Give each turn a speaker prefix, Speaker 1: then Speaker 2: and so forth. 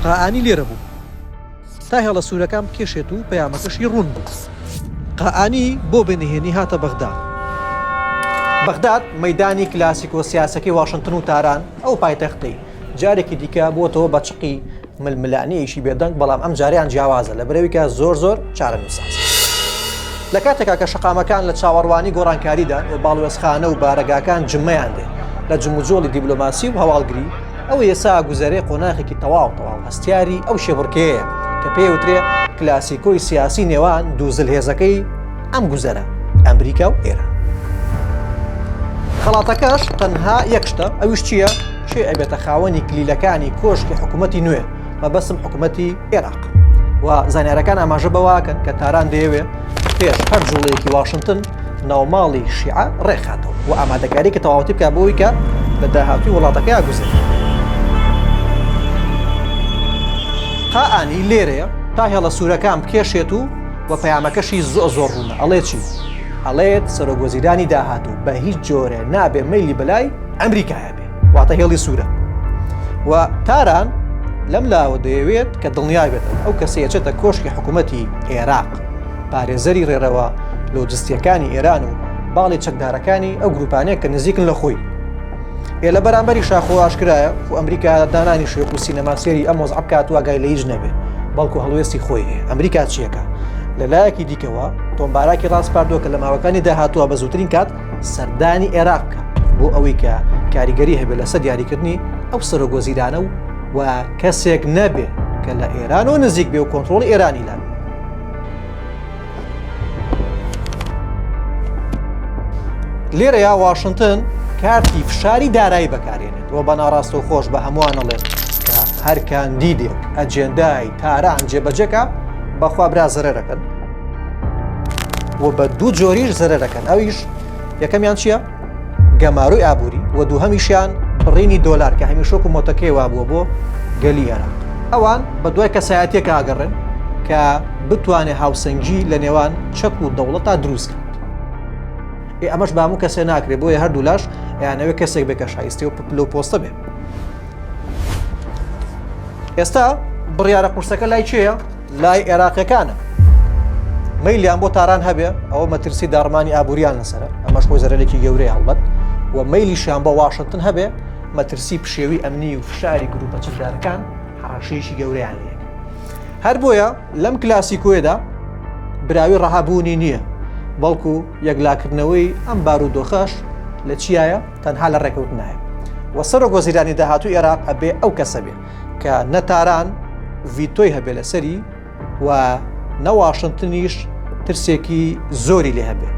Speaker 1: قائانی لێرە بوو تا هێڵە سوورەکان بکێشێت و پەیامەکەشی ڕوون بوو. قائانی بۆ بنهێنی هاتە بەغداد. بەغداد مەیدانی کلاسیکۆ سیاسەکەی واشنگتن و تاران ئەو پایتەختەی جارێکی دیکە بۆتەوە بە چقی ململانەیەشی بێدەنگ، بەڵام ئەم جاریان جیاوازە لە بەرەوەیکە زۆر چارەنووساز. لە کاتێکا کە شەقامەکان لە چاوەڕوانی گۆڕانکاریدان و باڵوێزخانە و بارەگاکان جمەیان دێ لە جموجۆڵی دیبلۆماسی و هەواڵگری، ئەو ئێسا گوزەرێ قۆناغێکی تەواو هەستیاری ئەو شێبڕکەیە کە پێوترێ کلاسیکۆی سیاسی نێوان دوو زلهێزەکەی ئەم گوزەرە، ئەمریکا و ئێران. خەڵاتەکەش تەنها یەک شتە، ئەویش چییە؟ شێ ئەبێتە خاوەنی کلیلەکانی کۆشکی حکوومەتی نوێ، مەبەستم حکوومەتی عێراق. و زانیارەکان ئاماژە بەواکەن کە تاران دەیەوێ پێش هەر جوڵەیەکی واشنگتن ناوماڵی شیعە ڕێخاتەوە و ئامادەکاری کە تەواوەتی بکە بۆی کە لە داهاتووی وڵاتەکەی ئاگوزێت. قائانی لێرەیە تا هێڵە سوورەکان بکێشێت و پەیامەکەشی زۆر ڕوونە. ئەڵێ چی؟ ئەڵێت سەرۆکوەزیرانی داهاتوو بە هیچ جۆرە نابێ مەیلی بەلای ئەمریکایە بێ، واتە هێڵی سوورە. و تاران لەم لاوە دەیەوێت کە دڵنیای بێتن ئەو کەسەیە چێتە کۆشکی حکوومەتی عێراق، پارێزەری ڕێرەوە لۆجستیەکانی ئێران و باڵی چەکدارەکانی ئەو گروپانەیە کە نزیکن لە خۆی. لە بەرامبەری شاخۆ ئاشکرایە و ئەمریکا دانانی شوێک و سینەما سێری ئەم وەزعە بکات و ئاگای لە هیچ نەبێ، بەڵکو هەڵوێستی خۆی هەیە. ئەمریکا چیەکە؟ لەلایەکی دیکەوە تۆمباراکی ڕاستپاردۆ کە لە ماوەکانی داهاتووە بە زووترین کات سەردانی عێراق بکە بۆ ئەوەی کە کاریگەری هەبێت لەسەر دیاریکردنی ئەو سەرۆکوەزیرانە و کەسێک نەبێ کە لە ئێران و نزیک بێ و کۆنتڕۆڵی ئێرانی لان. لێرەیە واشنگتن کارتی فشاری دارایی بەکارێنێت و بە ناڕاستە و خۆش بە هەمووانەڵێت کە هەر کاندیدێک ئەجێندای تاران جێبەجێکە بەخوا برا زەرەرەکەن و بە دوو جۆریش زەرەرەکەن. ئەویش یەکەمیان چییە؟ گەماروی ئابووری و دووهەمیشیان بڕینی دۆلار کە هەمیشۆک و مۆتەکەی وابووە بۆ گەلی عێراق. ئەوان بە دوای کەسایەتیەکە ئاگەڕێن کە بتوانێت هاوسەنگی لە نێوان چەک و دەوڵەتا دروستکە. ئەمەش بە هەموو کەسێ ناکرێت، بۆیە هەردوو لاش یانەوێت کەسێک بێکە شایستی و پلە و پۆستە بێ. ئێستا بڕیارە قورسەکە لای چێە؟ لای عێراقیەکانە. مەیلیان بۆ تاران هەبێ ئەوە مەترسی داڕمانی ئابووریان لەسەرە، ئەمەش خۆی زەرەرێکی گەورەی هەڵبەت، و مەیلیشیان بۆ واشنگتن هەبێ مەترسی پشێوی ئەمنی و فشاری گروپە چەکدارەکان حاشەیەکی گەورەیان لێ. هەر بۆیە لەم کلاسیکۆیەدا براوی ڕەهابوونی نییە، بەڵکو یەکلاکردنەوەی ئەم بارودۆخەش لە چیایە؟ تەنها لە ڕێکەوتنایە. و سەرۆکوەزیرانی داهاتووی عێراق ئەبێ ئەو کەسە بێ کە نەتاران ڤیتۆی هەبێ لەسەری و نە واشنگتنیش ترسێکی زۆری لێ هەبێ.